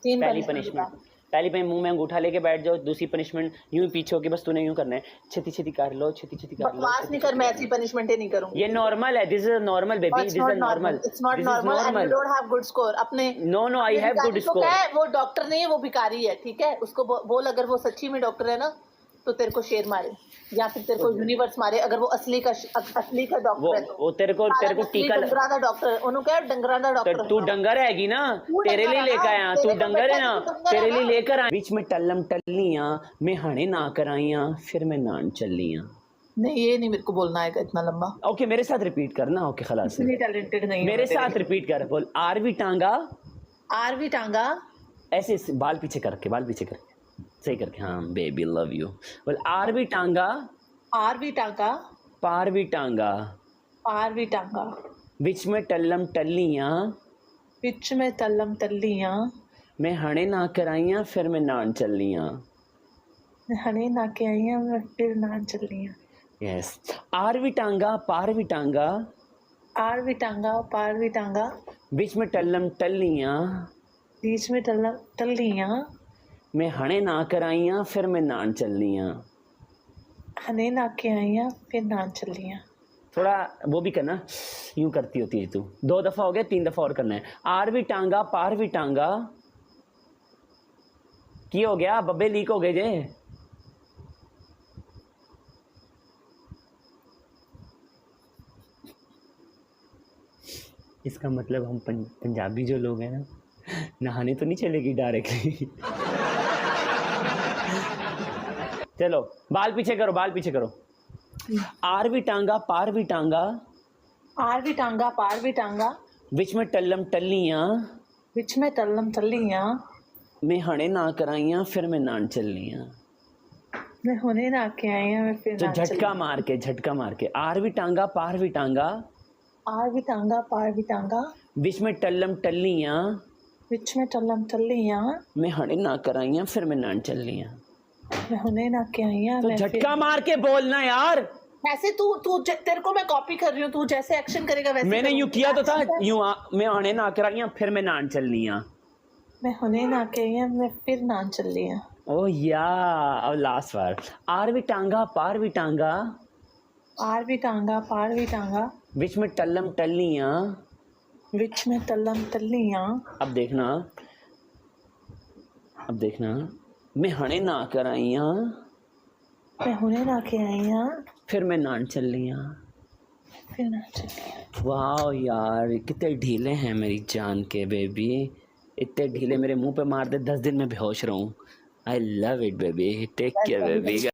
तीन पहली punishment punishment, पहली पे मुंह में अंगूठा लेके बैठ जाओ, दूसरी पनिशमेंट यूं ही पीछे होके बस तूने यूं करना है, छेती छेती कर लो, छेती छेती कर लो, बकवास नहीं कर, मैं ऐसी पनिशमेंट ही नहीं करूंगी। ये नॉर्मल है, this is normal baby, it's this not is normal, normal, it's not this is normal and you normal. Don't have good score. अपने no no I have good भिखारी को स्कोर। क्या है, वो डॉक्टर नहीं है, वो भिखारी है, ठीक है? उसको बोल अगर वो सच्ची में डॉक्टर है ना तो तेरे को शेर मारे या फिर तेरे को यूनिवर्स मारे, अगर वो असली का डॉक्टर है तो। वो तेरे को टीका डंगरा दा डॉक्टर, उन्होंने क्या डंगरा दा डॉक्टर। तू डंगर हैगी ना, तेरे लिए लेकर आया, तू डंगर है ना, तेरे लिए लेकर आया। बीच में टल्लम टल्लियां मैं हणे ना कराइयां, फिर मैं नान चलियां। नहीं ये नहीं मेरे को बोलना आएगा इतना लंबा। ओके मेरे साथ रिपीट करना, ओके खलास इतनी टैलेंटेड नहीं मेरे साथ रिपीट कर, बोल आरवी टांगा, आरवी टांगा, ऐसे बाल पीछे करके, बाल पीछे करके सही करके, हाँ बेबी लव यू। बोल आरवी टांगा, आरवी टांगा, पारवी टांगा, आरवी टांगा, बीच में टल्लम टल्लियां बिच में तल्लम तल्लियां मैं हणे ना कराइयां, फिर मैं नान चलियां। हने ना के आइयां मैं फिर नान चलियां। यस, आरवी टांगा, पारवी टांगा, आरवी टांगा, पारवी टांगा, बीच में टल्लम टल्लियां बीच में तल्लम तल्लियां मैं हणे ना कराइयां, फिर मैं नान चलियां। हने ना के आइयां फिर नान चलियां। थोड़ा वो भी करना, यूं करती होती है तू। 2 दफा हो गया, 3 दफा और करना है। आरवी टांगा, पारवी टांगा, की हो गया, बब्बे लीक हो गए जे। इसका मतलब हम पंजाबी जो लोग हैं ना, नहाने तो नहीं चलेगी डायरेक्टली। चलो बाल पीछे करो, बाल पीछे करो। आरवी टांगा, पारवी टांगा, आरवी टांगा, पारवी टांगा, बीच में टल्लम टल्लियां बिच में तल्लम तल्लियां मैं हणे ना कराइयां, फिर मैं नान चलियां। मैं हुने ना के आइयां मैं फिर तो नान झटका मार के, झटका मार के। आरवी टांगा, पारवी टांगा, आरवी टांगा, पारवी टांगा, बीच में टल्लम टल्लियां बिच में तल्लम तल्लियां मैं हणे ना कराइयां, फिर मैं नान चलियां। मैं हुने ना के आइयां तो मैं झटका मार के बोलना यार। ऐसे तू तू तेरे को मैं कॉपी कर रही हूँ, तू जैसे एक्शन करेगा वैसे मैंने यूं करूँगी। किया तो था, मैं हणे ना कराइयां, फिर मैं नान चलियां। मैं हुने ना के आइयां मैं फिर नान चलियां। ओ या, अब लास्ट बार। आरवी टांगा, पारवी टांगा, आरवी टांगा, पारवी टांगा, बीच में टल्लम टल्लियां। बिच में तल्लम तल्लियां अब देखना, अब देखना, मैं हणे ना कराइयां, मैं हुने ना के आइयां फिर मैं नान चलियां। फिर नान चलियां। वाह यार, कितने ढीले हैं मेरी जान के बेबी, इतने ढीले मेरे मुंह पे मार दे, 10 दिन में बेहोश रहूं। I love it baby, take care baby.